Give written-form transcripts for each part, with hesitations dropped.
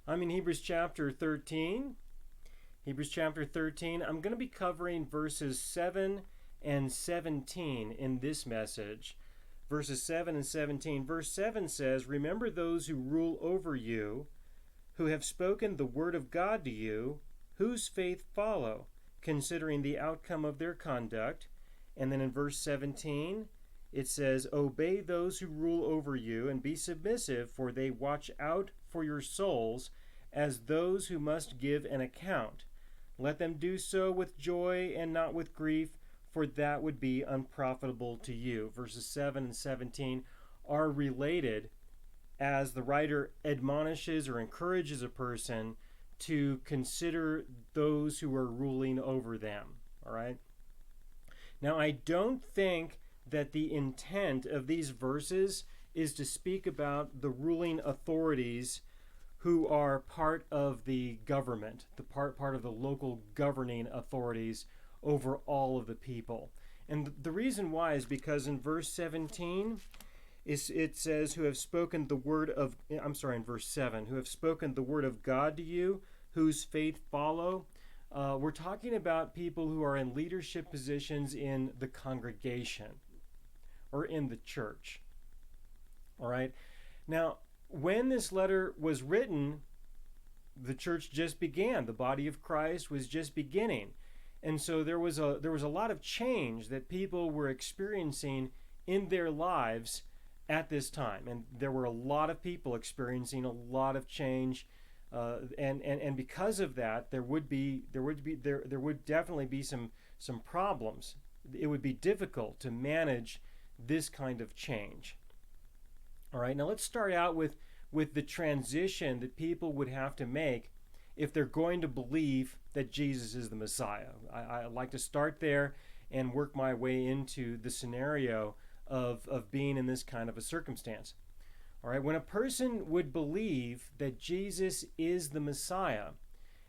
I'm in Hebrews chapter 13. Hebrews chapter 13. I'm going to be covering verses 7 and 17 in this message. Verses 7 and 17. Verse 7 says, "Remember those who rule over you, who have spoken the word of God to you, whose faith follow, considering the outcome of their conduct." And then in verse 17, it says, "Obey those who rule over you and be submissive, for they watch out for your souls as those who must give an account. Let them do so with joy and not with grief, for that would be unprofitable to you." Verses 7 and 17 are related as the writer admonishes or encourages a person to consider those who are ruling over them. All right? Now, I don't think that the intent of these verses is to speak about the ruling authorities who are part of the government, the part of the local governing authorities over all of the people. And the reason why is because in verse 17, it says, "Who have spoken the word of," in verse 7, "who have spoken the word of God to you, whose faith follow." We're talking about people who are in leadership positions in the congregation or in the church. All right? Now, when this letter was written, the church just began. The body of Christ was just beginning. And so there was a lot of change that people were experiencing in their lives at this time. And there were a lot of people experiencing a lot of change. And because of that, there would definitely be some problems. It would be difficult to manage this kind of change. All right, now let's start out with the transition that people would have to make if they're going to believe that Jesus is the Messiah. I like to start there and work my way into the scenario of being in this kind of a circumstance. All right, when a person would believe that Jesus is the Messiah,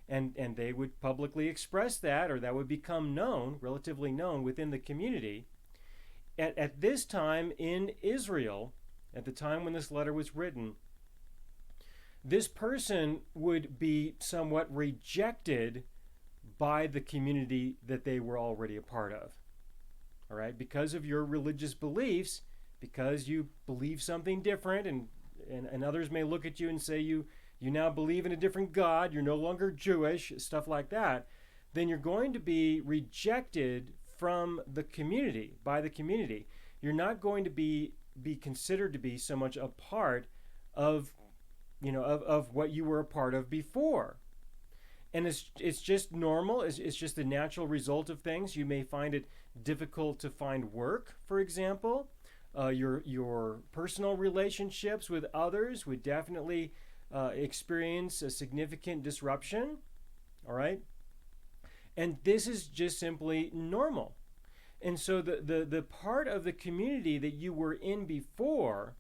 and they would publicly express that, or that would become known, relatively known within the community, at this time in Israel, at the time when this letter was written, this person would be somewhat rejected by the community that they were already a part of. All right, because of your religious beliefs, because you believe something different, and others may look at you and say you now believe in a different God, you're no longer Jewish, stuff like that, then you're going to be rejected from the community, by the community. You're not going to be considered to be so much a part of what you were a part of before. And it's just normal. It's just the natural result of things. You may find it difficult to find work, for example. Your personal relationships with others would definitely experience a significant disruption. All right? And this is just simply normal. And so the part of the community that you were in before,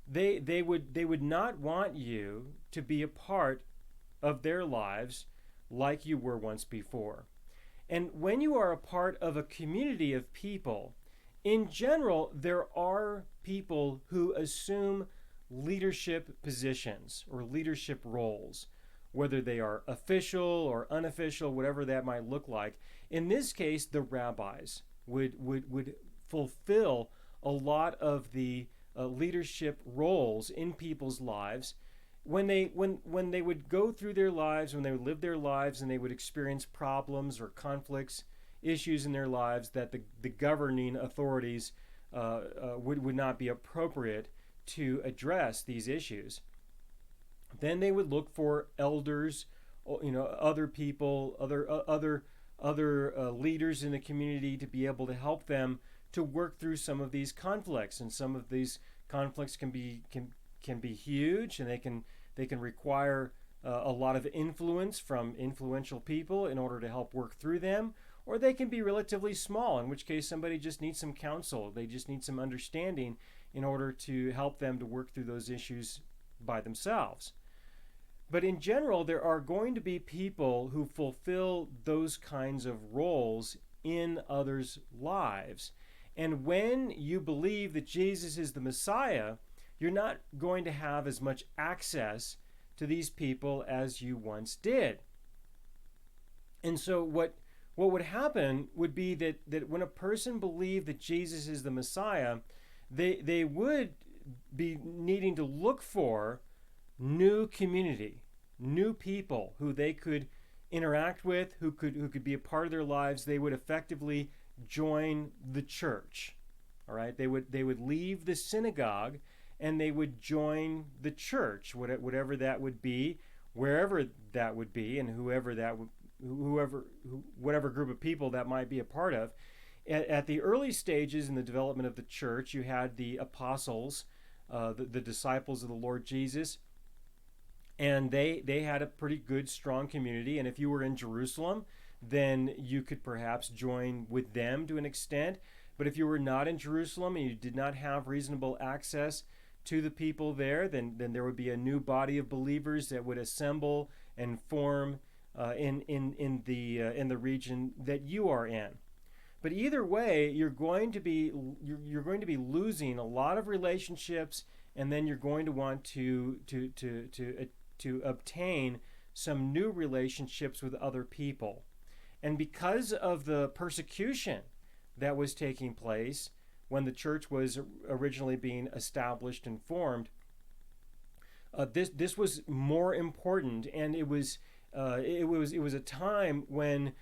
they would not want you to be a part of their lives like you were once before. And when you are a part of a community of people, in general, there are people who assume leadership positions or leadership roles, whether they are official or unofficial, whatever that might look like. In this case, the rabbis would fulfill a lot of the leadership roles in people's lives. When they would go through their lives, when they would live their lives, and they would experience problems or conflicts, issues in their lives that the governing authorities would not be appropriate to address these issues, then they would look for elders, other people, other leaders in the community to be able to help them to work through some of these conflicts. And some of these conflicts can be huge, and they can require a lot of influence from influential people in order to help work through them, or they can be relatively small, in which case somebody just needs some counsel. They just need some understanding in order to help them to work through those issues by themselves. But in general, there are going to be people who fulfill those kinds of roles in others' lives. And when you believe that Jesus is the Messiah, you're not going to have as much access to these people as you once did. And so what would happen would be that when a person believed that Jesus is the Messiah, they would be needing to look for new community, new people who they could interact with, who could be a part of their lives. They would effectively join the church. All right, they would leave the synagogue and they would join the church, whatever that would be, wherever that would be, and whatever group of people that might be a part of. At the early stages in the development of the church, you had the apostles, the disciples of the Lord Jesus, and they had a pretty good, strong community. And if you were in Jerusalem, then you could perhaps join with them to an extent. But if you were not in Jerusalem and you did not have reasonable access to the people there, then there would be a new body of believers that would assemble and form in the region that you are in. But either way, you're going to be losing a lot of relationships, and then you're going to want to obtain some new relationships with other people. And because of the persecution that was taking place when the church was originally being established and formed, this was more important, and it was a time when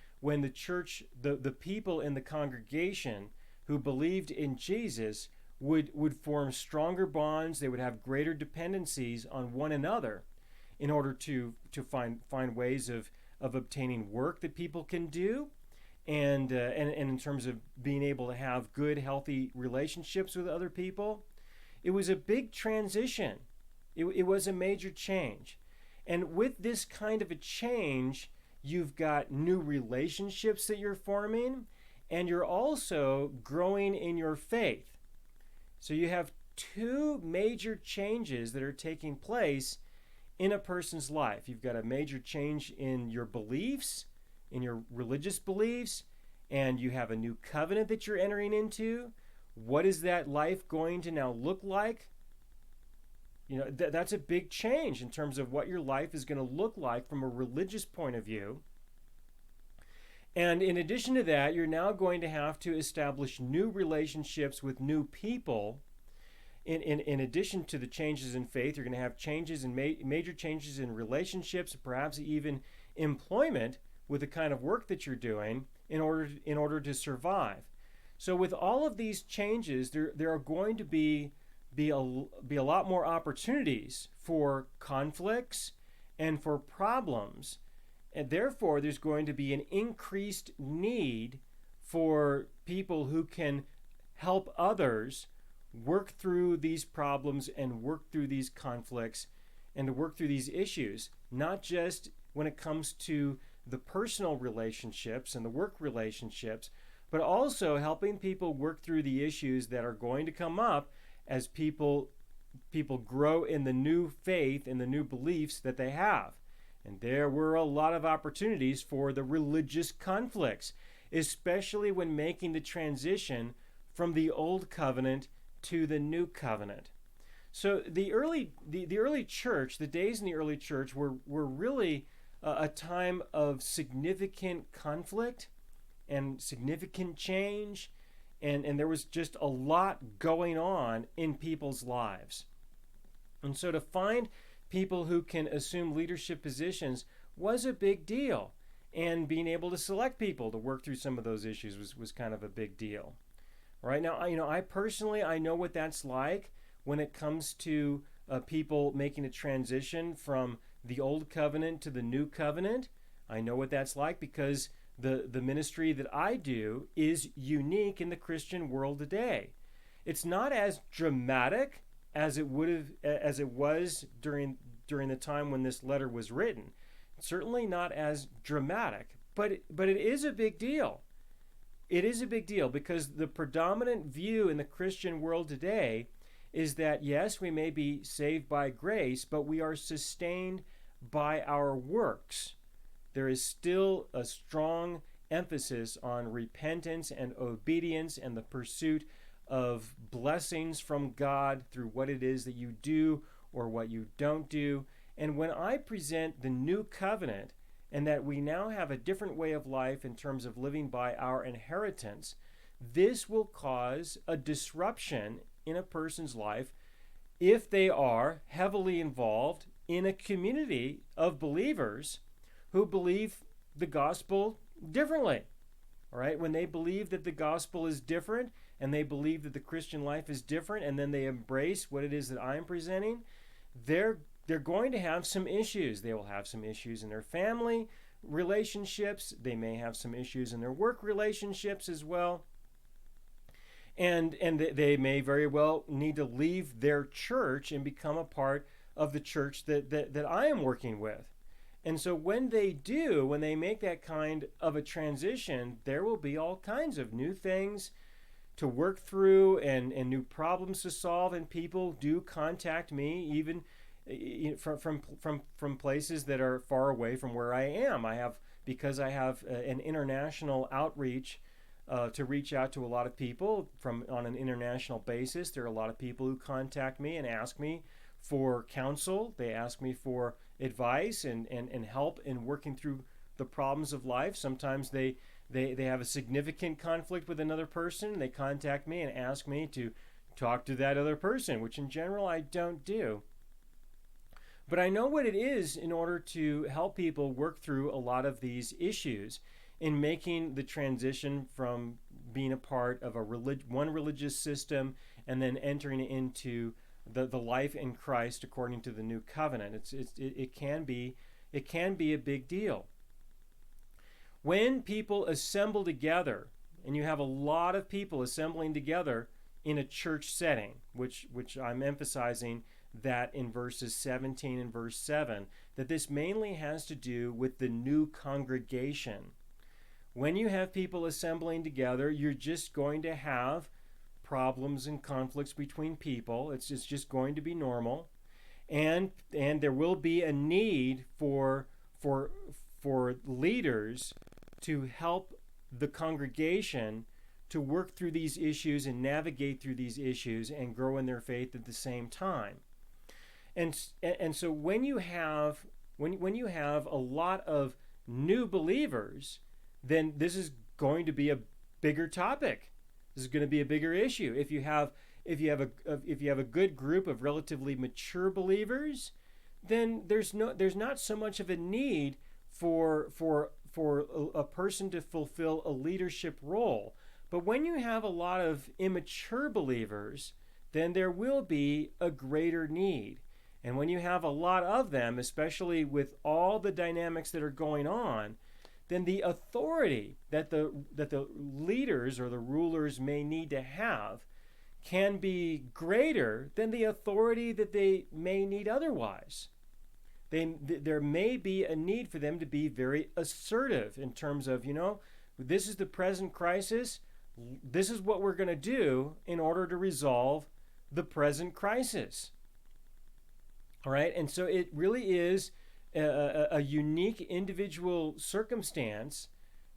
the church, the people in the congregation who believed in Jesus would form stronger bonds. They would have greater dependencies on one another in order to find ways of obtaining work that people can do, and in terms of being able to have good, healthy relationships with other people. It was a big transition. It was a major change. And with this kind of a change, you've got new relationships that you're forming, and you're also growing in your faith. So you have two major changes that are taking place in a person's life. You've got a major change in your beliefs, in your religious beliefs, and you have a new covenant that you're entering into. What is that life going to now look like? You know, that's a big change in terms of what your life is going to look like from a religious point of view. And in addition to that, you're now going to have to establish new relationships with new people. In addition to the changes in faith, you're going to have changes in major changes in relationships, perhaps even employment with the kind of work that you're doing in order to survive. So with all of these changes, there are going to be a lot more opportunities for conflicts and for problems, and therefore there's going to be an increased need for people who can help others work through these problems and work through these conflicts and to work through these issues, not just when it comes to the personal relationships and the work relationships, but also helping people work through the issues that are going to come up as people grow in the new faith and the new beliefs that they have. And there were a lot of opportunities for the religious conflicts, especially when making the transition from the old covenant to the new covenant. So the early church, the days in the early church were really a time of significant conflict and significant change, and there was just a lot going on in people's lives. And so to find people who can assume leadership positions was a big deal, and being able to select people to work through some of those issues was kind of a big deal. Right now, I personally, I know what that's like when it comes to people making a transition from the old covenant to the new covenant. I know what that's like because the ministry that I do is unique in the Christian world today. It's not as dramatic as it was during the time when this letter was written. It's certainly not as dramatic, but it is a big deal. It is a big deal because the predominant view in the Christian world today is that, yes, we may be saved by grace, but we are sustained by our works. There is still a strong emphasis on repentance and obedience and the pursuit of blessings from God through what it is that you do or what you don't do. And when I present the new covenant and that we now have a different way of life in terms of living by our inheritance, this will cause a disruption in a person's life if they are heavily involved in a community of believers who believe the gospel differently. All right, when they believe that the gospel is different and they believe that the Christian life is different, and then they embrace what it is that I'm presenting, they're going to have some issues. They will have some issues in their family relationships. They may have some issues in their work relationships as well. And they may very well need to leave their church and become a part of the church that I am working with. And so when they do, when they make that kind of a transition, there will be all kinds of new things to work through and new problems to solve. And people do contact me even from places that are far away from where I am. Because I have an international outreach to reach out to a lot of people on an international basis. There are a lot of people who contact me and ask me for counsel. They ask me for advice and help in working through the problems of life. Sometimes they have a significant conflict with another person. They contact me and ask me to talk to that other person, which in general I don't do. But I know what it is in order to help people work through a lot of these issues in making the transition from being a part of one religious system and then entering into the life in Christ according to the new covenant. It can be a big deal. When people assemble together, and you have a lot of people assembling together in a church setting, which I'm emphasizing that in verses 17 and verse 7, that this mainly has to do with the new congregation. When you have people assembling together, you're just going to have problems and conflicts between people. It's just going to be normal. And there will be a need for leaders to help the congregation to work through these issues and navigate through these issues and grow in their faith at the same time. And so when you have a lot of new believers, then this is going to be a bigger topic. This is going to be a bigger issue. If you have a good group of relatively mature believers, then there's not so much of a need for a person to fulfill a leadership role. But when you have a lot of immature believers, then there will be a greater need. And when you have a lot of them, especially with all the dynamics that are going on, then the authority that the leaders or the rulers may need to have can be greater than the authority that they may need otherwise. There may be a need for them to be very assertive in terms of, this is the present crisis. This is what we're going to do in order to resolve the present crisis. All right, and so it really is a unique individual circumstance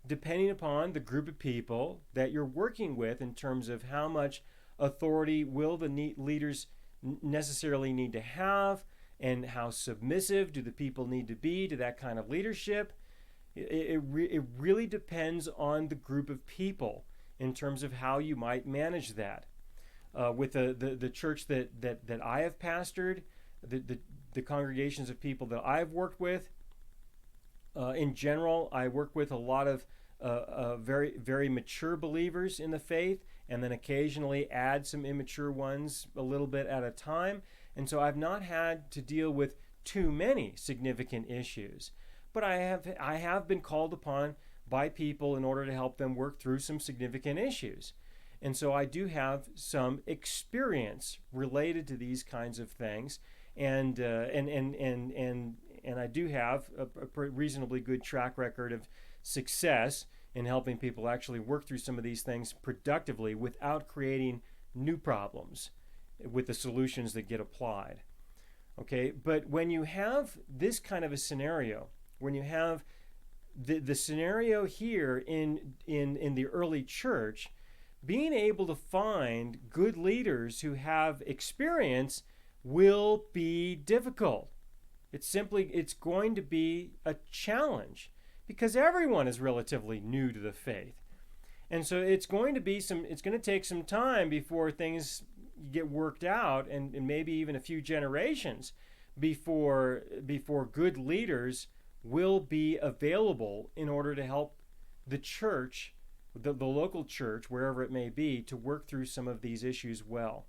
depending upon the group of people that you're working with in terms of how much authority will the leaders necessarily need to have, and how submissive do the people need to be to that kind of leadership. It really depends on the group of people in terms of how you might manage that. With the church that I have pastored, the congregations of people that I've worked with, in general, I work with a lot of very, very mature believers in the faith, and then occasionally add some immature ones a little bit at a time. And so I've not had to deal with too many significant issues. But I have been called upon by people in order to help them work through some significant issues. And so I do have some experience related to these kinds of things. And I do have a reasonably good track record of success in helping people actually work through some of these things productively without creating new problems with the solutions that get applied. Okay, but when you have this kind of a scenario, when you have the scenario here in the early church, being able to find good leaders who have experience will be difficult. It's going to be a challenge because everyone is relatively new to the faith. And so it's going to take some time before things get worked out, and maybe even a few generations before good leaders will be available in order to help the church, the local church, wherever it may be, to work through some of these issues well.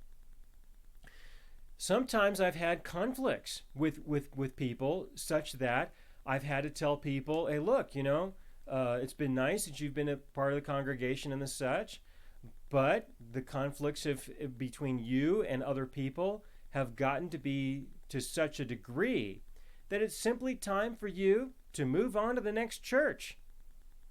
Sometimes I've had conflicts with people such that I've had to tell people, hey, look, it's been nice that you've been a part of the congregation and the such, but the conflicts between you and other people have gotten to be to such a degree that it's simply time for you to move on to the next church.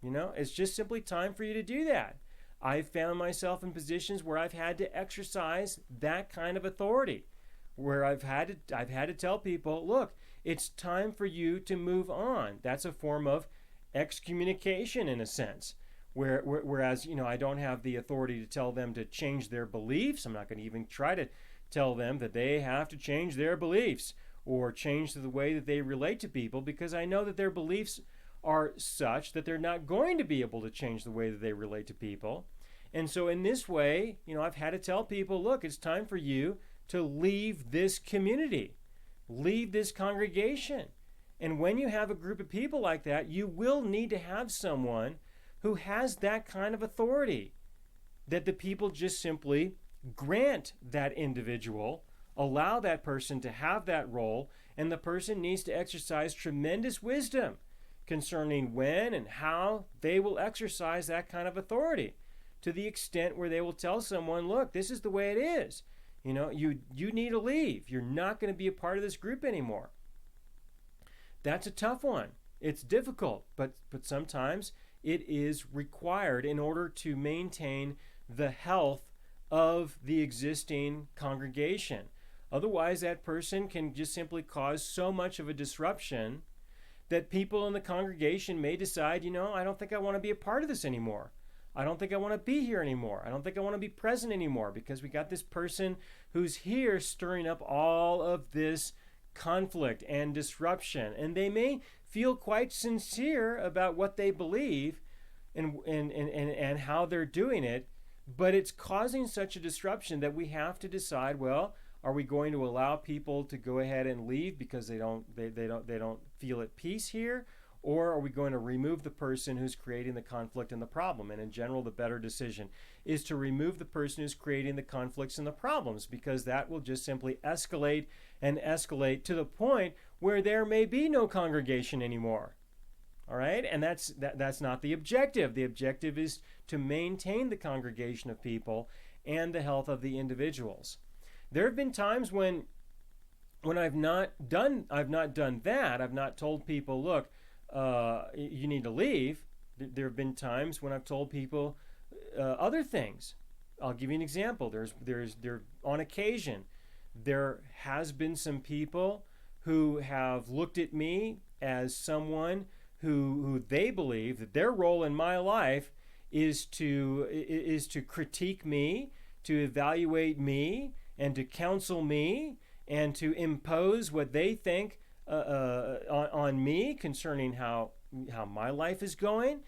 It's just simply time for you to do that. I've found myself in positions where I've had to exercise that kind of authority, where I've had to tell people, look, it's time for you to move on. That's a form of excommunication in a sense. Whereas, I don't have the authority to tell them to change their beliefs. I'm not going to even try to tell them that they have to change their beliefs or change the way that they relate to people, because I know that their beliefs are such that they're not going to be able to change the way that they relate to people. And so in this way, I've had to tell people, look, it's time for you to leave this community, leave this congregation. And when you have a group of people like that, you will need to have someone who has that kind of authority, that the people just simply grant that individual, allow that person to have that role, and the person needs to exercise tremendous wisdom concerning when and how they will exercise that kind of authority, to the extent where they will tell someone, look, this is the way it is. You need to leave. You're not going to be a part of this group anymore. That's a tough one. It's difficult, but sometimes it is required in order to maintain the health of the existing congregation. Otherwise, that person can just simply cause so much of a disruption that people in the congregation may decide, I don't think I want to be a part of this anymore. I don't think I want to be here anymore. I don't think I want to be present anymore, because we got this person who's here stirring up all of this conflict and disruption. And they may feel quite sincere about what they believe and how they're doing it, but it's causing such a disruption that we have to decide, well, are we going to allow people to go ahead and leave because they don't feel at peace here? Or are we going to remove the person who's creating the conflict and the problem? And in general, the better decision is to remove the person who's creating the conflicts and the problems, because that will just simply escalate and escalate to the point where there may be no congregation anymore. All right? And that's not the objective. The objective is to maintain the congregation of people and the health of the individuals. There have been times when I've not done that. I've not told people, look, you need to leave. There have been times when I've told people other things. I'll give you an example. There on occasion, there has been some people who have looked at me as someone who they believe that their role in my life is to critique me, to evaluate me, and to counsel me, and to impose what they think on me concerning how my life is going,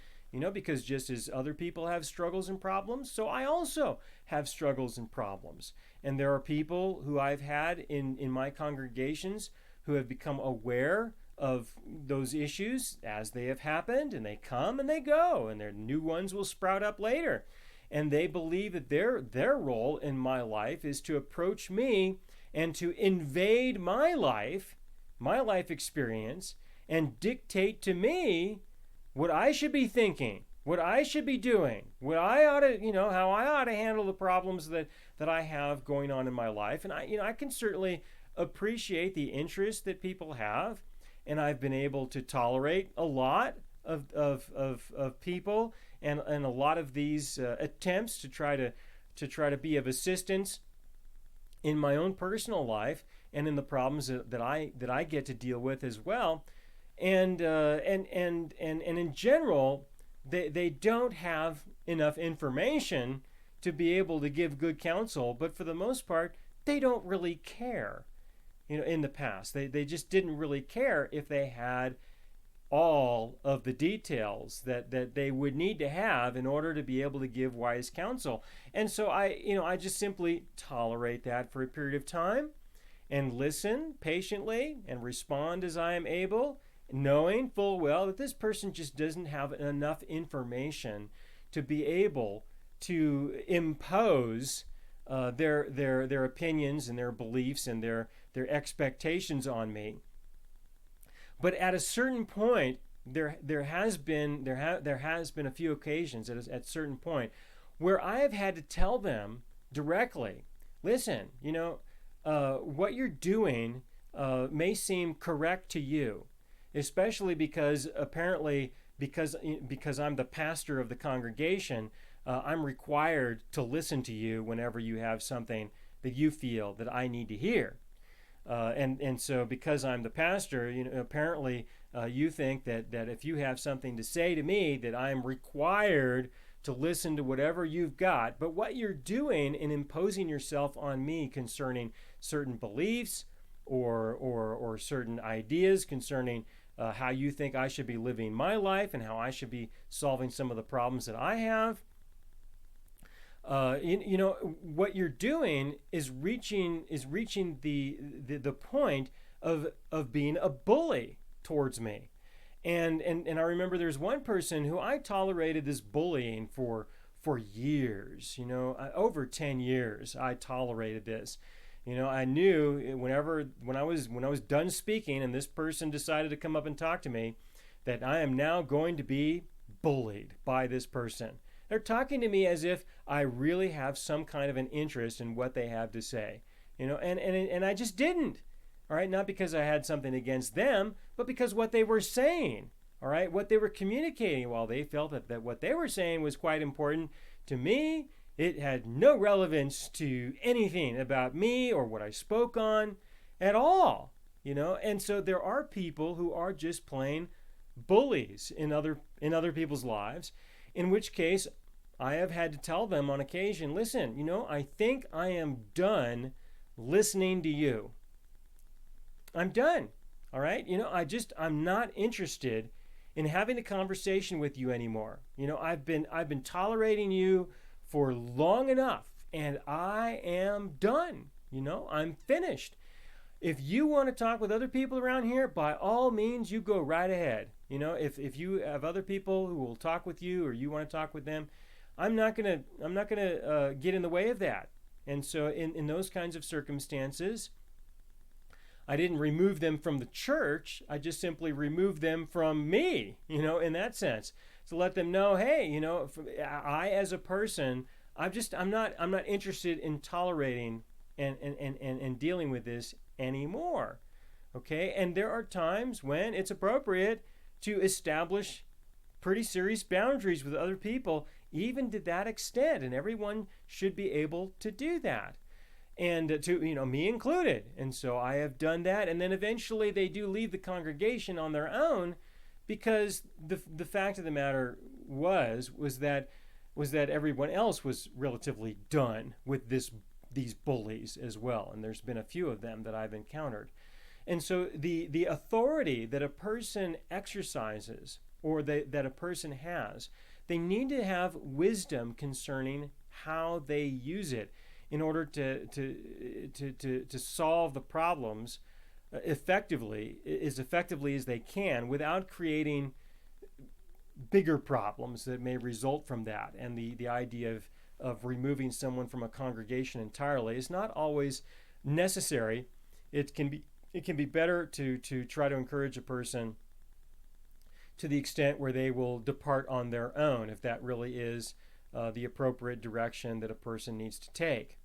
because just as other people have struggles and problems, so I also have struggles and problems. And there are people who I've had in my congregations who have become aware of those issues as they have happened, and they come and they go, and their new ones will sprout up later. And they believe that their role in my life is to approach me and to invade my life experience, and dictate to me what I should be thinking, what I should be doing, what I ought to, how I ought to handle the problems that I have going on in my life. And I can certainly appreciate the interest that people have, and I've been able to tolerate a lot of people and a lot of these attempts to try to be of assistance in my own personal life and in the problems that I get to deal with as well. And in general, they don't have enough information to be able to give good counsel, but for the most part, they don't really care. in the past. They just didn't really care if they had all of the details that they would need to have in order to be able to give wise counsel. And so I just simply tolerate that for a period of time and listen patiently and respond as I am able, knowing full well that this person just doesn't have enough information to be able to impose their opinions and their beliefs and their expectations on me. But at a certain point, there has been a few occasions at a certain point where I have had to tell them directly, listen, what you're doing may seem correct to you, especially because apparently because I'm the pastor of the congregation, I'm required to listen to you whenever you have something that you feel that I need to hear. And so because I'm the pastor, apparently you think that if you have something to say to me, that I'm required to listen to whatever you've got. But what you're doing in imposing yourself on me concerning certain beliefs or certain ideas concerning how you think I should be living my life and how I should be solving some of the problems that I have, what you're doing is reaching the point of being a bully towards me. And I remember there's one person who I tolerated this bullying for years. Over 10 years I tolerated this. I knew when I was done speaking and this person decided to come up and talk to me, that I am now going to be bullied by this person. They're talking to me as if I really have some kind of an interest in what they have to say, and I just didn't. All right, not because I had something against them, but because what they were saying, all right, what they were communicating, while they felt that what they were saying was quite important to me, it had no relevance to anything about me or what I spoke on at all, And so there are people who are just plain bullies in other people's lives, in which case I have had to tell them on occasion, listen, I think I am done listening to you. I'm done. All right? I'm not interested in having a conversation with you anymore. I've been tolerating you for long enough, and I am done. I'm finished. If you want to talk with other people around here, by all means, you go right ahead. If you have other people who will talk with you or you want to talk with them, I'm not gonna get in the way of that. And so in those kinds of circumstances, I didn't remove them from the church. I just simply removed them from me, in that sense. To let them know, hey, I as a person, I'm not interested in tolerating and dealing with this anymore. Okay? And there are times when it's appropriate to establish pretty serious boundaries with other people, even to that extent, and everyone should be able to do that, and to me included. And so I have done that, and then eventually they do leave the congregation on their own, because the fact of the matter was that everyone else was relatively done with these bullies as well, and there's been a few of them that I've encountered. And so the authority that a person exercises or that a person has, they need to have wisdom concerning how they use it in order to solve the problems effectively as they can, without creating bigger problems that may result from that. And the idea of removing someone from a congregation entirely is not always necessary. It can be better to try to encourage a person to the extent where they will depart on their own, if that really is the appropriate direction that a person needs to take.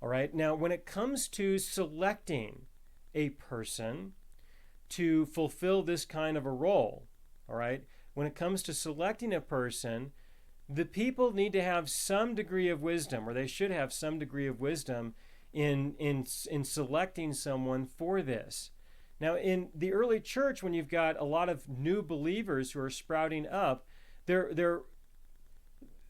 All right. Now, when it comes to selecting a person to fulfill this kind of a role, all right, when it comes to selecting a person, the people need to have some degree of wisdom, or they should have some degree of wisdom in selecting someone for this. Now, in the early church, when you've got a lot of new believers who are sprouting up, there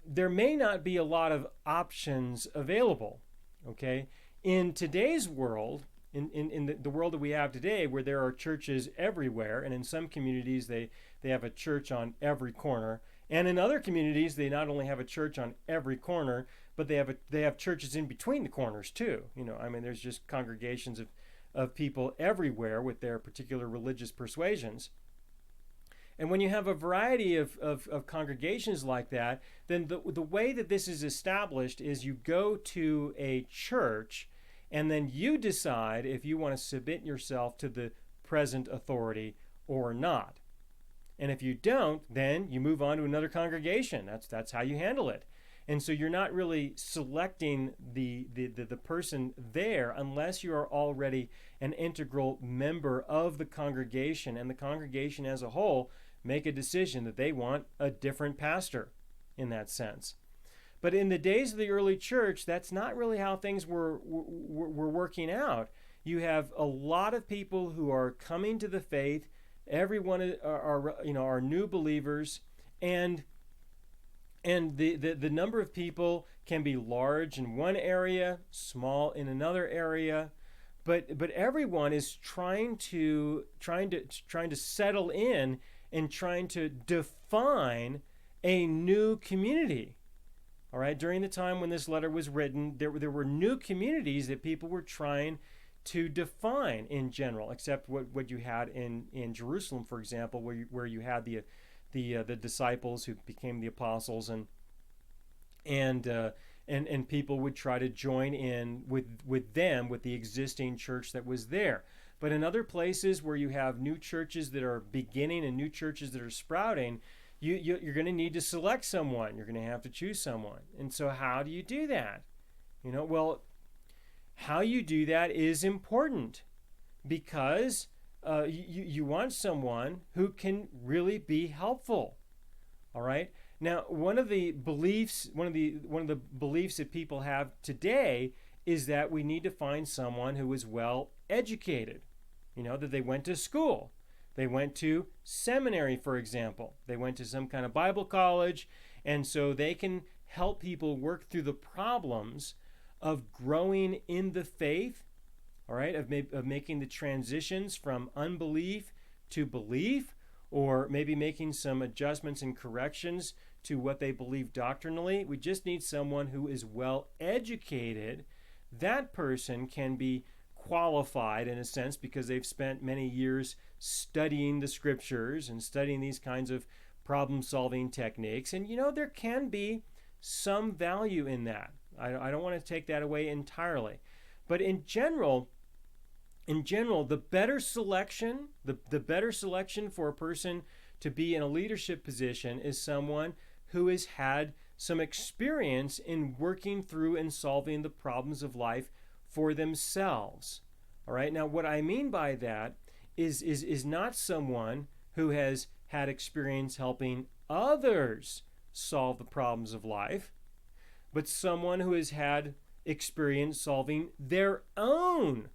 may not be a lot of options available. Okay, in today's world, in the world that we have today, where there are churches everywhere, and in some communities they have a church on every corner, and in other communities they not only have a church on every corner, but they have churches in between the corners too. I mean, there's just congregations of people everywhere with their particular religious persuasions. And when you have a variety of congregations like that, then the way that this is established is you go to a church and then you decide if you want to submit yourself to the present authority or not. And if you don't, then you move on to another congregation. That's how you handle it. And so you're not really selecting the person there unless you are already an integral member of the congregation, and the congregation as a whole make a decision that they want a different pastor in that sense. But in the days of the early church, that's not really how things were working out. You have a lot of people who are coming to the faith. Everyone are new believers, and the number of people can be large in one area, small in another area, but everyone is trying to settle in and trying to define a new community. All right, during the time when this letter was written, there were new communities that people were trying to define in general, except what you had in Jerusalem, for example, where you had the disciples who became the apostles, and people would try to join in with the existing church that was there. But in other places where you have new churches that are beginning and new churches that are sprouting, you're going to need to select someone. You're going to have to choose someone. And so how do you do that? Well, how you do that is important, because you want someone who can really be helpful. All right. Now, one of the beliefs that people have today is that we need to find someone who is well educated. That they went to school. They went to seminary, for example. They went to some kind of Bible college, and so they can help people work through the problems of growing in the faith, all right, of making the transitions from unbelief to belief, or maybe making some adjustments and corrections to what they believe doctrinally. We just need someone who is well educated. That person can be qualified in a sense because they've spent many years studying the scriptures and studying these kinds of problem-solving techniques. And there can be some value in that. I don't want to take that away entirely. But in general, the better selection for a person to be in a leadership position is someone who has had some experience in working through and solving the problems of life for themselves. All right. Now, what I mean by that is not someone who has had experience helping others solve the problems of life, but someone who has had experience solving their own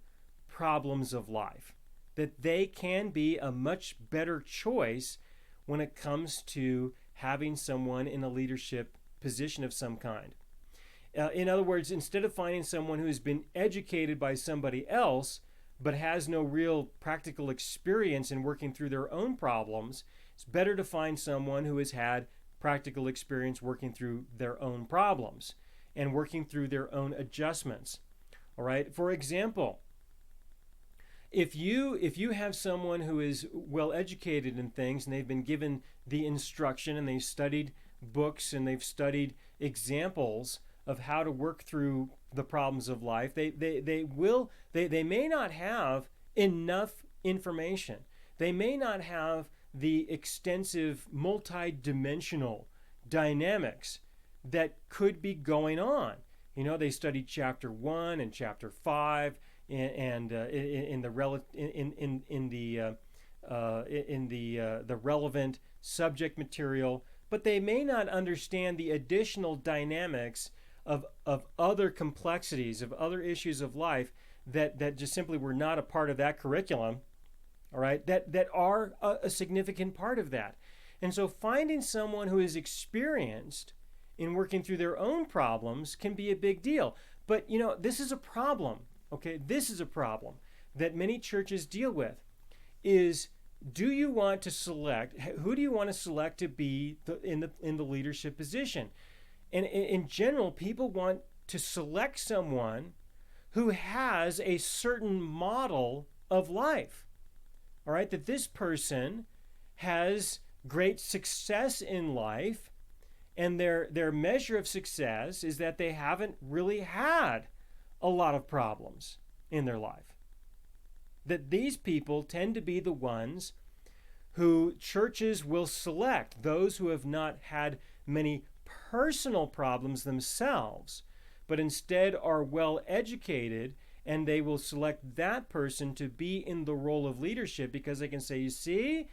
problems of life, that they can be a much better choice when it comes to having someone in a leadership position of some kind. In other words, instead of finding someone who's been educated by somebody else but has no real practical experience in working through their own problems, it's better to find someone who has had practical experience working through their own problems and working through their own adjustments. All right. For example, if you have someone who is well educated in things and they've been given the instruction and they've studied books and they've studied examples of how to work through the problems of life, they may not have enough information. They may not have the extensive multi-dimensional dynamics that could be going on. They studied chapter 1 and chapter 5 and in the relevant subject material, but they may not understand the additional dynamics of other complexities, of other issues of life that just simply were not a part of that curriculum, all right, that are a significant part of that. And so finding someone who is experienced in working through their own problems can be a big deal. But, this is a problem, okay? This is a problem that many churches deal with is, do you want to select, who do you want to select to be in the leadership position? And in general, people want to select someone who has a certain model of life. All right, that this person has great success in life, and their measure of success is that they haven't really had a lot of problems in their life. That these people tend to be the ones who churches will select, those who have not had many personal problems themselves, but instead are well educated, and they will select that person to be in the role of leadership because they can say, you see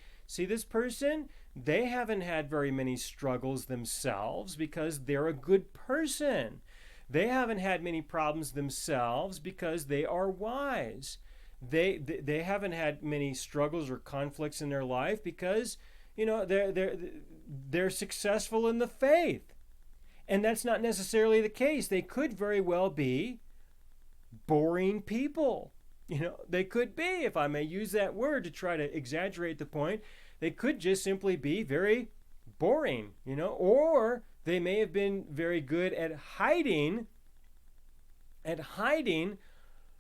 this person? They haven't had very many struggles themselves because they're a good person. They haven't had many problems themselves because they are wise. They haven't had many struggles or conflicts in their life because, they're successful in the faith. And that's not necessarily the case. They could very well be boring people. They could be, if I may use that word to try to exaggerate the point, they could just simply be very boring, or they may have been very good at hiding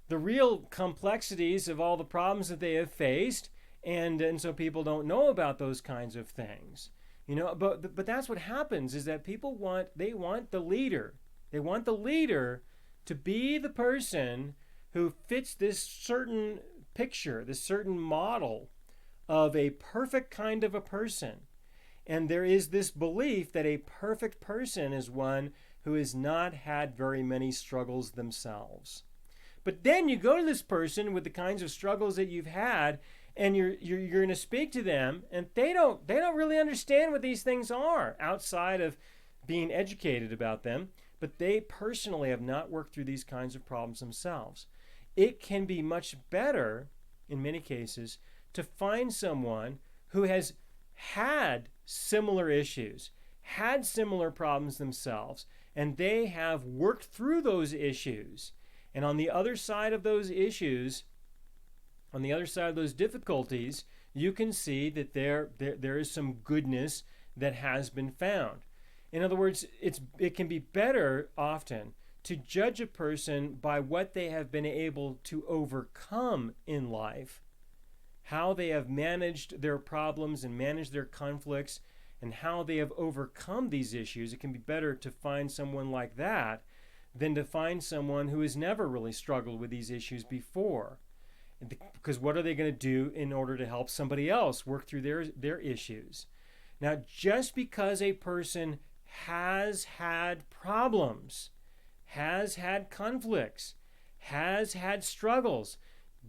the real complexities of all the problems that they have faced, and so people don't know about those kinds of things. But that's what happens, is that people want the leader. They want the leader to be the person who fits this certain picture, this certain model of a perfect kind of a person. And there is this belief that a perfect person is one who has not had very many struggles themselves. But then you go to this person with the kinds of struggles that you've had, and you're going to speak to them, and they don't really understand what these things are outside of being educated about them, but they personally have not worked through these kinds of problems themselves. It can be much better, in many cases, to find someone who has had similar issues, had similar problems themselves, and they have worked through those issues. And on the other side of those issues, on the other side of those difficulties, you can see that there is some goodness that has been found. In other words, it can be better often to judge a person by what they have been able to overcome in life, how they have managed their problems and managed their conflicts, and how they have overcome these issues. It can be better to find someone like that than to find someone who has never really struggled with these issues before. Because what are they going to do in order to help somebody else work through their issues? Now, just because a person has had problems, has had conflicts, has had struggles,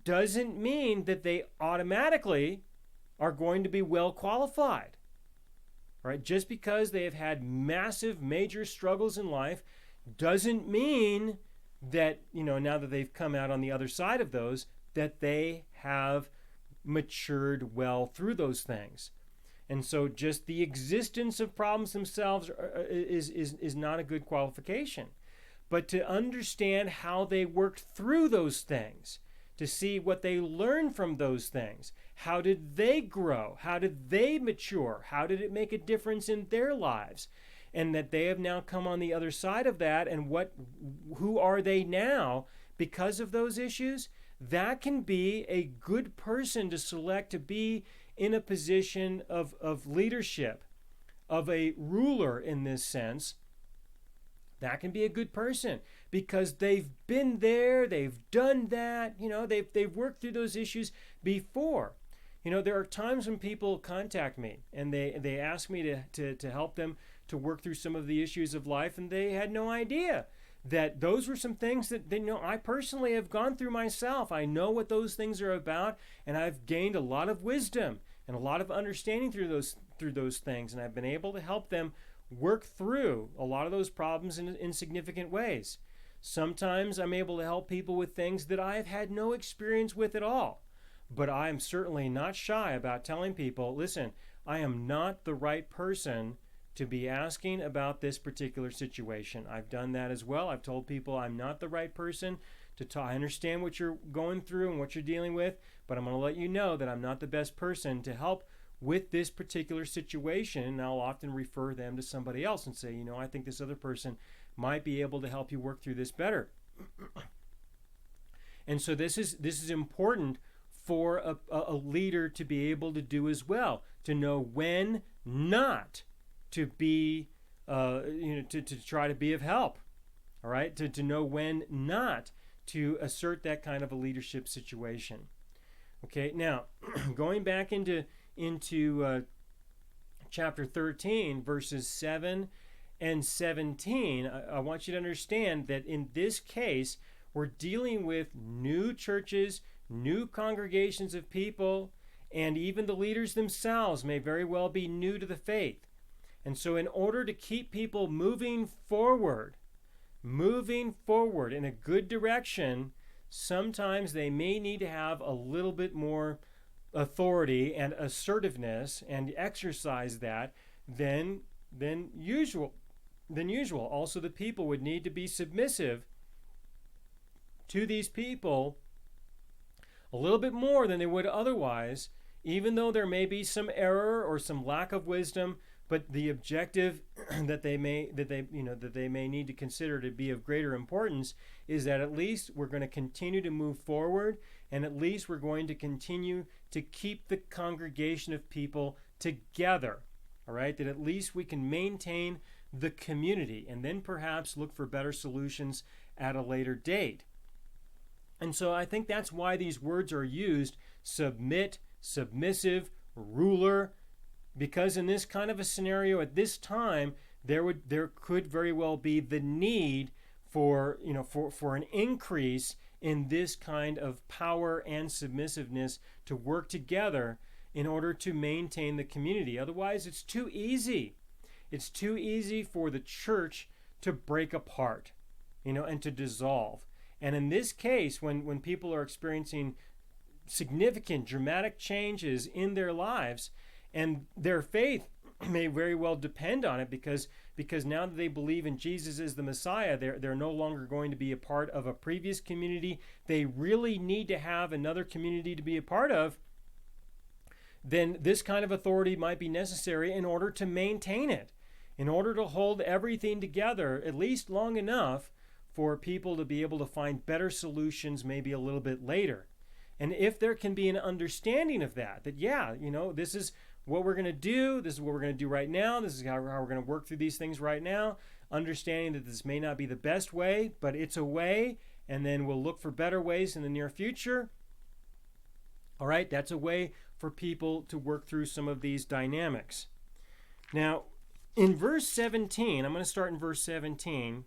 doesn't mean that they automatically are going to be well qualified. Right? Just because they have had massive, major struggles in life doesn't mean that, now that they've come out on the other side of those, that they have matured well through those things. And so just the existence of problems themselves is not a good qualification. But to understand how they worked through those things, to see what they learned from those things, how did they grow, how did they mature, how did it make a difference in their lives, and that they have now come on the other side of that, and who are they now because of those issues? That can be a good person to select to be in a position of leadership, of a ruler in this sense. That can be a good person because they've been there, they've done that, they've worked through those issues before. There are times when people contact me and they ask me to help them to work through some of the issues of life, and they had no idea that those were some things that I personally have gone through myself. I know what those things are about, and I've gained a lot of wisdom and a lot of understanding through those things, and I've been able to help them work through a lot of those problems in significant ways. Sometimes I'm able to help people with things that I've had no experience with at all, but I am certainly not shy about telling people, listen, I am not the right person to be asking about this particular situation. I've done that as well. I've told people I'm not the right person to talk. I understand what you're going through and what you're dealing with, but I'm going to let you know that I'm not the best person to help with this particular situation. And I'll often refer them to somebody else and say, I think this other person might be able to help you work through this better. And so this is important for a leader to be able to do as well, to know when not to be, to try to be of help. All right, to know when not to assert that kind of a leadership situation. Okay, now going back into chapter 13, verses 7 and 17, I want you to understand that in this case, we're dealing with new churches, new congregations of people, and even the leaders themselves may very well be new to the faith. And so in order to keep people moving forward in a good direction, sometimes they may need to have a little bit more authority and assertiveness and exercise that than usual. Also, the people would need to be submissive to these people a little bit more than they would otherwise, even though there may be some error or some lack of wisdom. But the objective that they may need to consider to be of greater importance is that at least we're going to continue to move forward, and at least we're going to continue to keep the congregation of people together. All right, that at least we can maintain the community, and then perhaps look for better solutions at a later date. And so I think that's why these words are used: submit, submissive, ruler. Because in this kind of a scenario at this time, there could very well be the need for an increase in this kind of power and submissiveness to work together in order to maintain the community. Otherwise, it's too easy. It's too easy for the church to break apart, and to dissolve. And in this case, when people are experiencing significant, dramatic changes in their lives, and their faith may very well depend on it, because now that they believe in Jesus as the Messiah, they're no longer going to be a part of a previous community. They really need to have another community to be a part of. Then this kind of authority might be necessary in order to maintain it, in order to hold everything together, at least long enough for people to be able to find better solutions maybe a little bit later. And if there can be an understanding of that this is what we're going to do, this is what we're going to do right now, this is how we're going to work through these things right now, understanding that this may not be the best way, but it's a way, and then we'll look for better ways in the near future. All right, that's a way for people to work through some of these dynamics. Now, in verse 17, I'm going to start in verse 17.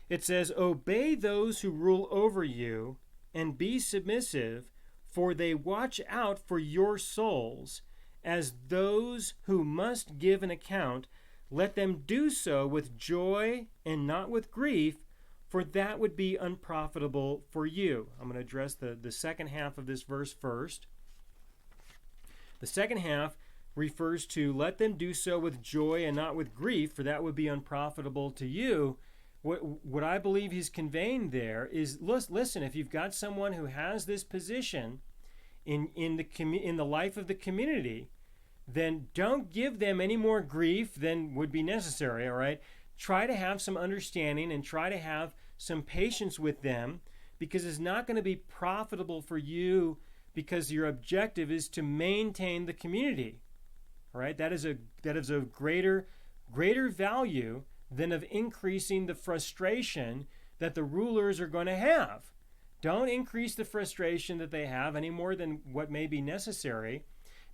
It says, "Obey those who rule over you, and be submissive, for they watch out for your souls, as those who must give an account. Let them do so with joy and not with grief, for that would be unprofitable for you." I'm going to address the second half of this verse first. The second half refers to let them do so with joy and not with grief, for that would be unprofitable to you. What I believe he's conveying there is, listen, if you've got someone who has this position in the life of the community, then don't give them any more grief than would be necessary, all right? Try to have some understanding and try to have some patience with them, because it's not going to be profitable for you, because your objective is to maintain the community, all right? That is a greater value than of increasing the frustration that the rulers are going to have. Don't increase the frustration that they have any more than what may be necessary,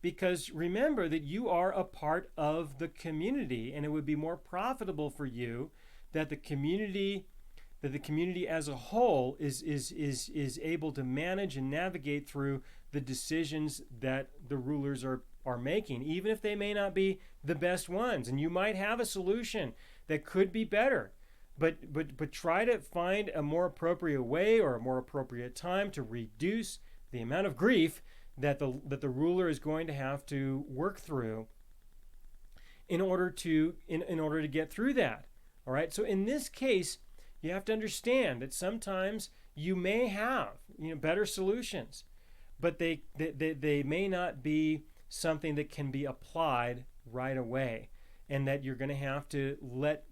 because remember that you are a part of the community, and it would be more profitable for you that the community as a whole is able to manage and navigate through the decisions that the rulers are making, even if they may not be the best ones. And you might have a solution that could be better, but try to find a more appropriate way or a more appropriate time to reduce the amount of grief that the ruler is going to have to work through in order to get through that. All right. So in this case, you have to understand that sometimes you may have better solutions, but they may not be something that can be applied right away, and that you're going to have to let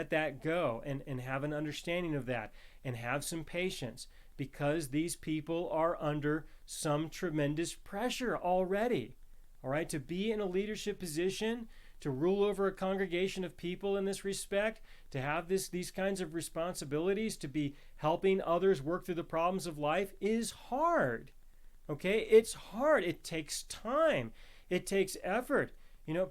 that go and have an understanding of that and have some patience, because these people are under some tremendous pressure already. All right, to be in a leadership position, to rule over a congregation of people in this respect, to have these kinds of responsibilities, to be helping others work through the problems of life is hard. Okay, it's hard. It takes time. It takes effort.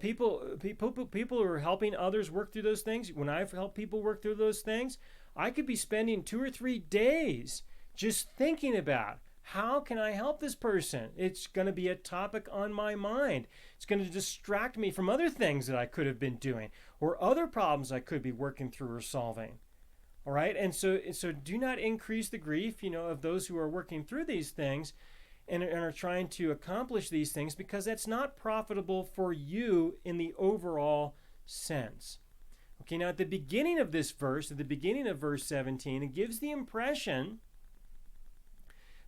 People who are helping others work through those things, when I've helped people work through those things, I could be spending 2 or 3 days just thinking about, how can I help this person? It's going to be a topic on my mind. It's going to distract me from other things that I could have been doing, or other problems I could be working through or solving. All right? And so do not increase the grief, of those who are working through these things and are trying to accomplish these things, because that's not profitable for you in the overall sense. Okay, now at the beginning of this verse, at the beginning of verse 17, it gives the impression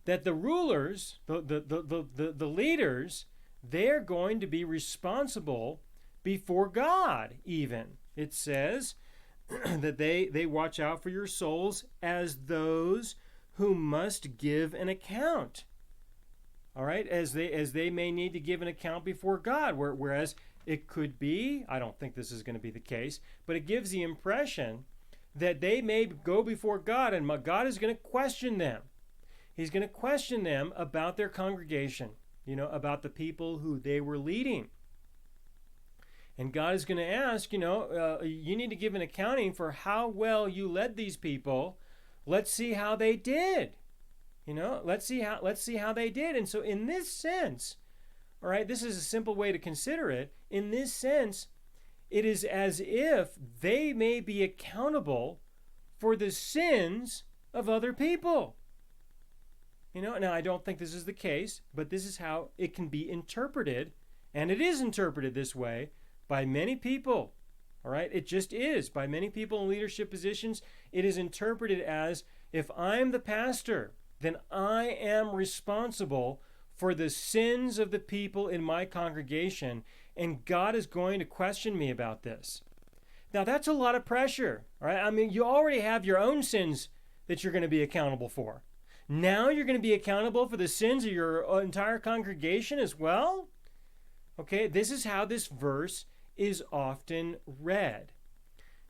that the rulers, the leaders, they're going to be responsible before God even. It says that they watch out for your souls as those who must give an account. All right, as they may need to give an account before God, whereas it could be, I don't think this is going to be the case, but it gives the impression that they may go before God and God is going to question them. He's going to question them about their congregation, about the people who they were leading. And God is going to ask, you need to give an accounting for how well you led these people. Let's see how they did. Let's see how they did. And so in this sense, all right, this is a simple way to consider it. In this sense, it is as if they may be accountable for the sins of other people. Now I don't think this is the case, but this is how it can be interpreted, and it is interpreted this way by many people. All right, it just is. By many people in leadership positions, it is interpreted as, if I'm the pastor, then I am responsible for the sins of the people in my congregation, and God is going to question me about this. Now that's a lot of pressure. All right, I mean, you already have your own sins that you're going to be accountable for. Now you're going to be accountable for the sins of your entire congregation as well? Okay, this is how this verse is often read.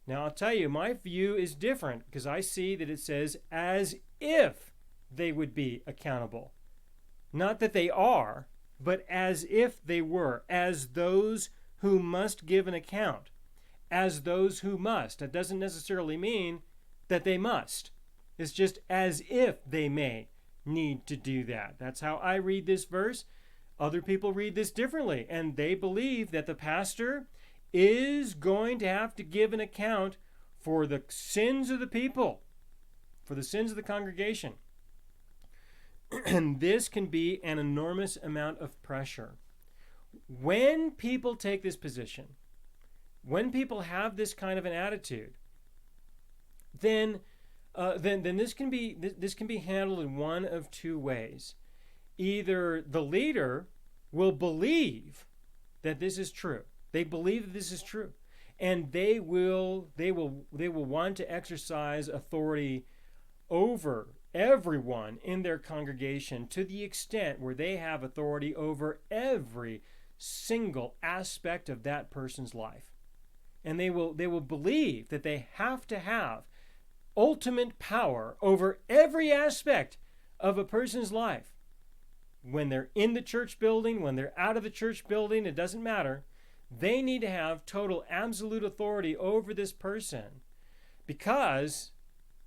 Now I'll tell you, my view is different, because I see that it says as if they would be accountable. Not that they are, but as if they were, as those who must give an account, as those who must. That doesn't necessarily mean that they must. It's just as if they may need to do that. That's how I read this verse. Other people read this differently, and they believe that the pastor is going to have to give an account for the sins of the people, for the sins of the congregation. And this can be an enormous amount of pressure. When people take this position, when people have this kind of an attitude, then this can be handled in one of two ways. Either the leader will believe that this is true. They believe that this is true, and they will want to exercise authority over everyone in their congregation to the extent where they have authority over every single aspect of that person's life. And they will believe that they have to have ultimate power over every aspect of a person's life. When they're in the church building, when they're out of the church building, it doesn't matter. They need to have total, absolute authority over this person, because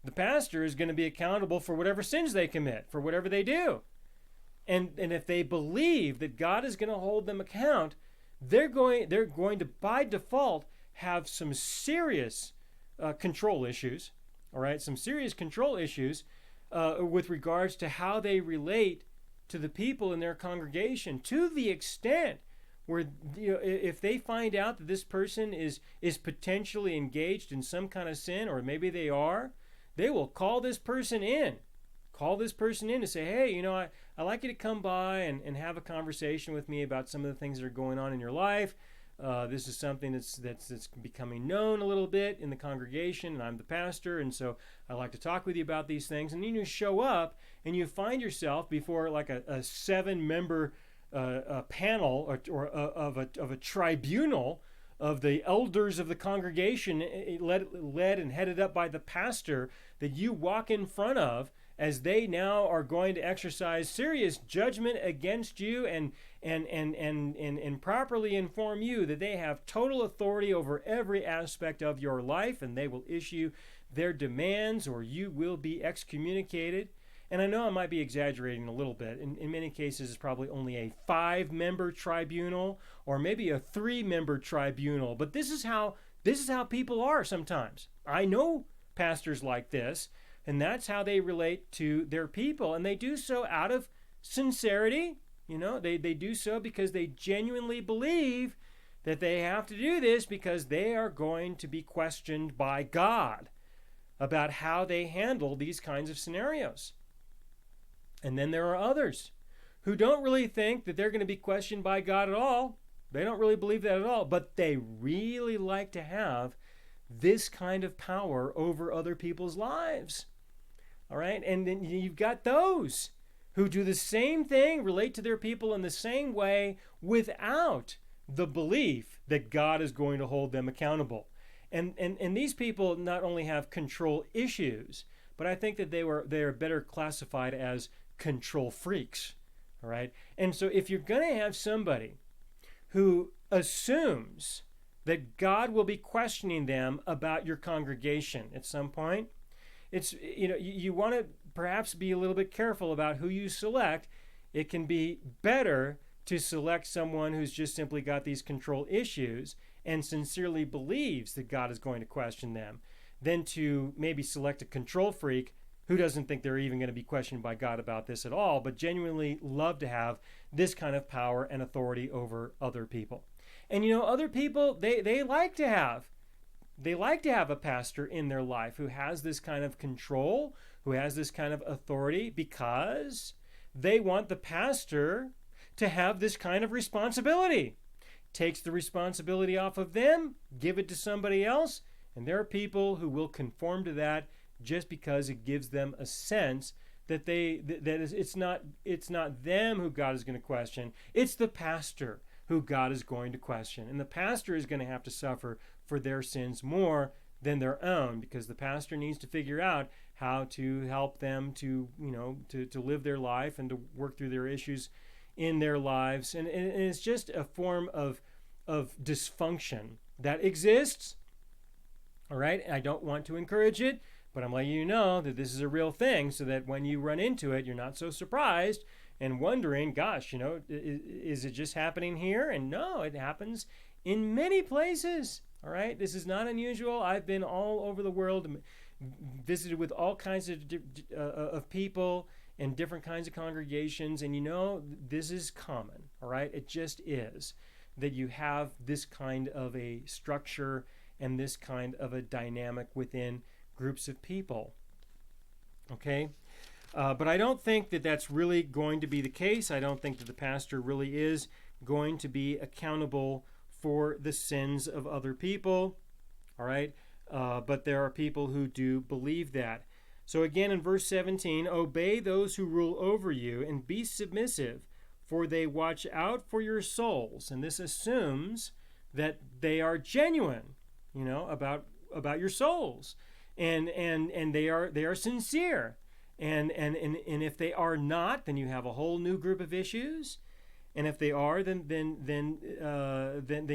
the pastor is going to be accountable for whatever sins they commit, for whatever they do. And if they believe that God is going to hold them account, they're going to, by default, have some serious control issues. All right, some serious control issues with regards to how they relate to the people in their congregation, to the extent where, if they find out that this person is potentially engaged in some kind of sin, or maybe they are, they will call this person in call this person in to say, hey, I'd like you to come by and have a conversation with me about some of the things that are going on in your life. This is something that's becoming known a little bit in the congregation, and I'm the pastor, and so I'd like to talk with you about these things. And then you show up, and you find yourself before like a 7-member panel or of a tribunal of the elders of the congregation, led and headed up by the pastor, that you walk in front of, as they now are going to exercise serious judgment against you and properly inform you that they have total authority over every aspect of your life, and they will issue their demands or you will be excommunicated. And I know I might be exaggerating a little bit. In many cases, it's probably only a 5-member tribunal or maybe a 3-member tribunal. But this is how people are sometimes. I know pastors like this, and that's how they relate to their people. And they do so out of sincerity. They do so because they genuinely believe that they have to do this because they are going to be questioned by God about how they handle these kinds of scenarios. And then there are others who don't really think that they're going to be questioned by God at all. They don't really believe that at all, but they really like to have this kind of power over other people's lives. All right? And then you've got those who do the same thing, relate to their people in the same way without the belief that God is going to hold them accountable. And these people not only have control issues, but I think that they are better classified as control freaks. All right? And so if you're going to have somebody who assumes that God will be questioning them about your congregation at some point, it's you want to perhaps be a little bit careful about who you select. It can be better to select someone who's just simply got these control issues and sincerely believes that God is going to question them than to maybe select a control freak who doesn't think they're even going to be questioned by God about this at all, but genuinely love to have this kind of power and authority over other people. And other people, they like to have a pastor in their life who has this kind of control, who has this kind of authority, because they want the pastor to have this kind of responsibility. Takes the responsibility off of them, give it to somebody else, and there are people who will conform to that just because it gives them a sense that it's not them who God is going to question, it's the pastor who God is going to question. And the pastor is going to have to suffer for their sins more than their own, because the pastor needs to figure out how to help them to live their life and to work through their issues in their lives. And it's just a form of dysfunction that exists. All right? I don't want to encourage it, but I'm letting you know that this is a real thing so that when you run into it, you're not so surprised and wondering, gosh, is it just happening here? And no, it happens in many places. All right? This is not unusual. I've been all over the world, visited with all kinds of people and different kinds of congregations, and this is common. All right? It just is that you have this kind of a structure and this kind of a dynamic within groups of people. Okay? But I don't think that that's really going to be the case. I don't think that the pastor really is going to be accountable for the sins of other people. All right? But there are people who do believe that. So again, in verse 17, obey those who rule over you and be submissive, for they watch out for your souls. And this assumes that they are genuine, about your souls. And they are sincere. And if they are not, then you have a whole new group of issues. And if they are, then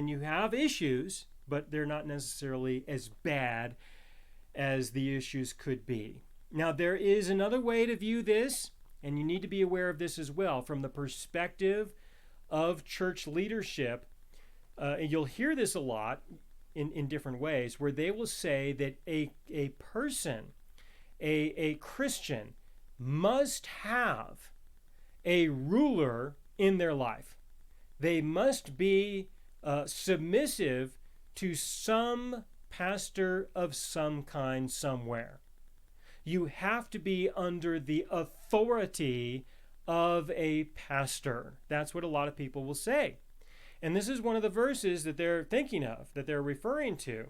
you have issues, but they're not necessarily as bad as the issues could be. Now, there is another way to view this, and you need to be aware of this as well, from the perspective of church leadership. And you'll hear this a lot in different ways, where they will say that a person, a Christian, must have a ruler in their life. They must be submissive to some pastor of some kind somewhere. You have to be under the authority of a pastor. That's what a lot of people will say. And this is one of the verses that they're thinking of, that they're referring to.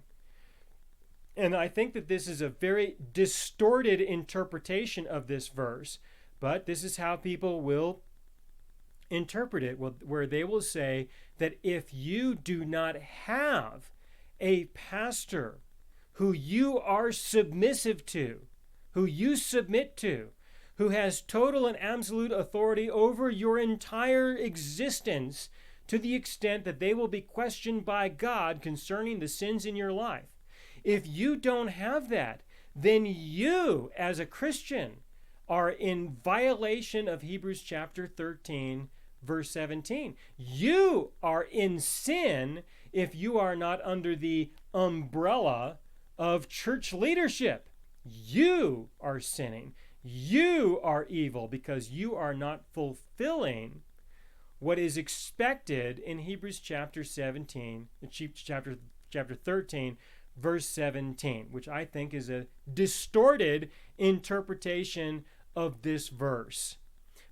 And I think that this is a very distorted interpretation of this verse, but this is how people will interpret it, where they will say that if you do not have a pastor who you are submissive to, who you submit to, who has total and absolute authority over your entire existence to the extent that they will be questioned by God concerning the sins in your life. If you don't have that, then you, as a Christian, are in violation of Hebrews chapter 13, verse 17. You are in sin if you are not under the umbrella of church leadership. You are sinning. You are evil because you are not fulfilling what is expected in Hebrews chapter 17, chapter 13, verse 17, which I think is a distorted interpretation of this verse.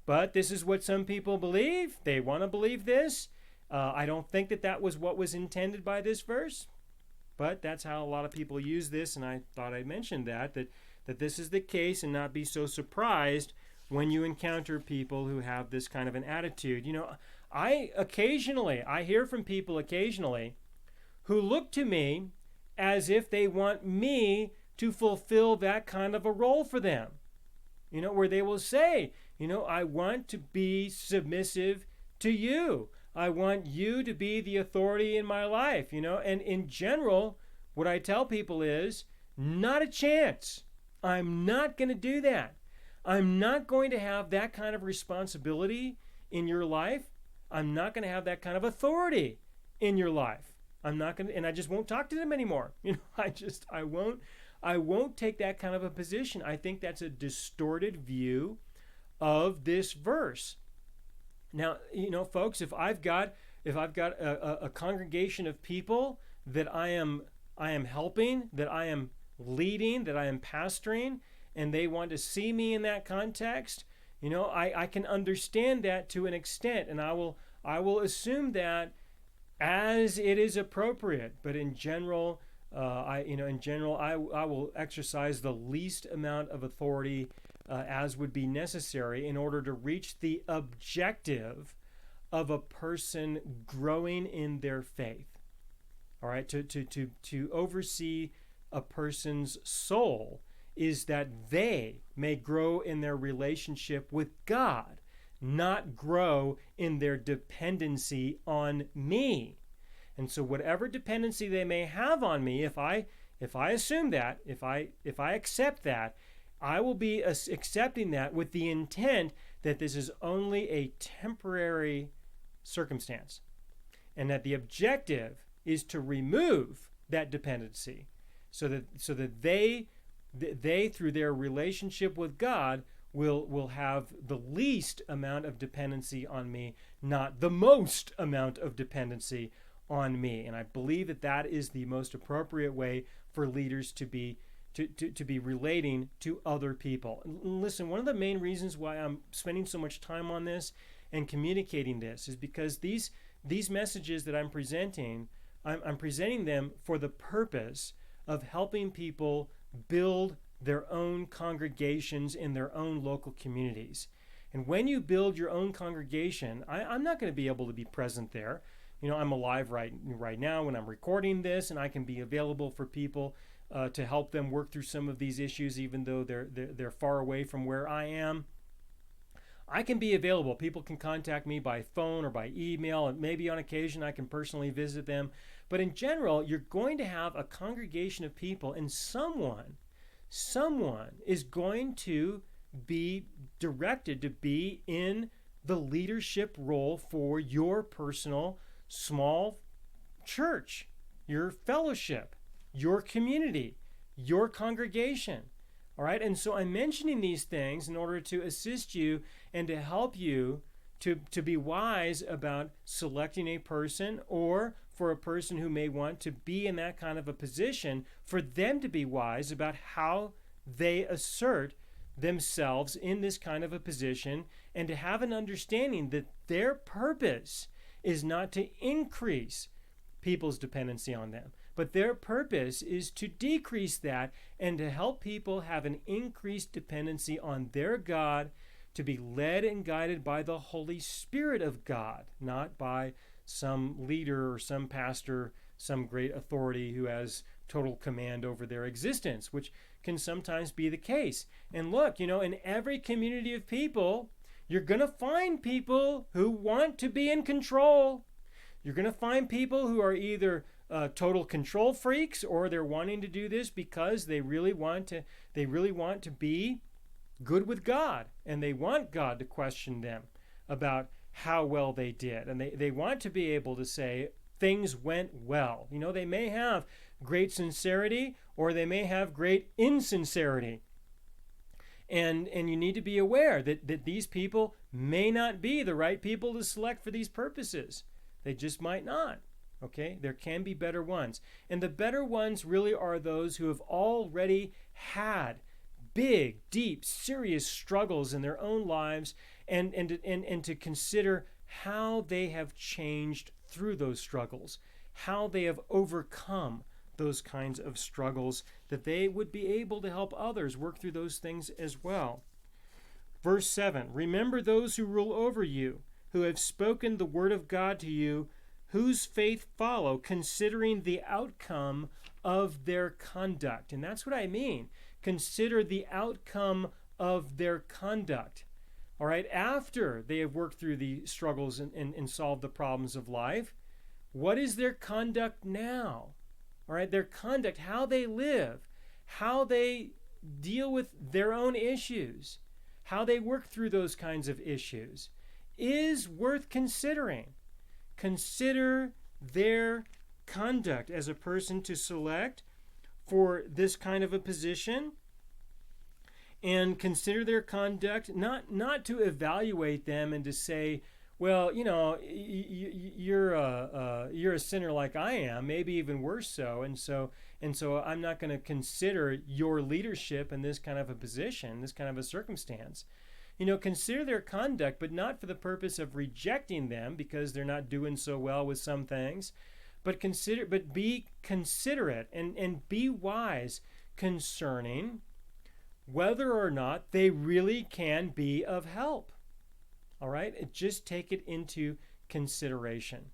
But this is what some people believe. They want to believe this. I don't think that was what was intended by this verse, but that's how a lot of people use this, and I thought I mentioned that this is the case and not be so surprised when you encounter people who have this kind of an attitude. I hear from people occasionally who look to me as if they want me to fulfill that kind of a role for them. Where they will say, I want to be submissive to you. I want you to be the authority in my life, and in general, what I tell people is, not a chance. I'm not going to do that. I'm not going to have that kind of responsibility in your life. I'm not going to have that kind of authority in your life. I'm not going to, and I just won't talk to them anymore. I won't take that kind of a position. I think that's a distorted view of this verse. Now, folks, if I've got a congregation of people that I am helping, that I am leading, that I am pastoring, and they want to see me in that context, I can understand that to an extent, and I will assume that as it is appropriate. But in general, I will exercise the least amount of authority as would be necessary in order to reach the objective of a person growing in their faith. All right, to oversee a person's soul is that they may grow in their relationship with God, not grow in their dependency on me. And so whatever dependency they may have on me, if I assume that, if I accept that, I will be accepting that with the intent that this is only a temporary circumstance, and that the objective is to remove that dependency so that they through their relationship with God will have the least amount of dependency on me, not the most amount of dependency on me. And I believe that is the most appropriate way for leaders to be relating to other people. Listen, one of the main reasons why I'm spending so much time on this and communicating this is because these messages that I'm presenting them for the purpose of helping people build their own congregations in their own local communities. And when you build your own congregation, I'm not going to be able to be present there. I'm alive right now when I'm recording this, and I can be available for people to help them work through some of these issues, even though they're far away from where I am. I can be available. People can contact me by phone or by email, and maybe on occasion I can personally visit them. But in general, you're going to have a congregation of people, and someone is going to be directed to be in the leadership role for your personal small church, your fellowship, your community, your congregation. All right, and so I'm mentioning these things in order to assist you and to help you to be wise about selecting a person, or for a person who may want to be in that kind of a position, for them to be wise about how they assert themselves in this kind of a position, and to have an understanding that their purpose is not to increase people's dependency on them, but their purpose is to decrease that and to help people have an increased dependency on their God, to be led and guided by the Holy Spirit of God, not by some leader or some pastor, some great authority who has total command over their existence, which can sometimes be the case. And look, in every community of people, you're going to find people who want to be in control. You're going to find people who are either total control freaks, or they're wanting to do this because they really want to be good with God, and they want God to question them about how well they did, and they want to be able to say things went well. They may have great sincerity, or they may have great insincerity. And you need to be aware that these people may not be the right people to select for these purposes. They just might not. Okay? There can be better ones. And the better ones really are those who have already had big, deep, serious struggles in their own lives, and to consider how they have changed through those struggles, how they have overcome those kinds of struggles, that they would be able to help others work through those things as well. Verse 7, remember those who rule over you, who have spoken the word of God to you, whose faith follow, considering the outcome of their conduct. And that's what I mean. Consider the outcome of their conduct. All right, after they have worked through the struggles and solved the problems of life, what is their conduct now? All right, their conduct, how they live, how they deal with their own issues, how they work through those kinds of issues, is worth considering. Consider their conduct as a person to select for this kind of a position, and consider their conduct, not to evaluate them and to say, well, you're a sinner like I am, maybe even worse so, and so I'm not going to consider your leadership in this kind of a position, this kind of a circumstance. Consider their conduct, but not for the purpose of rejecting them because they're not doing so well with some things, but be considerate and be wise concerning whether or not they really can be of help. All right? Just take it into consideration.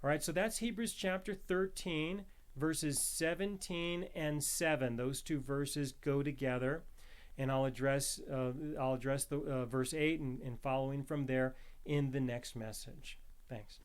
All right, so that's Hebrews chapter 13, verses 17 and 7. Those two verses go together, and I'll address the verse 8 and following from there in the next message. Thanks.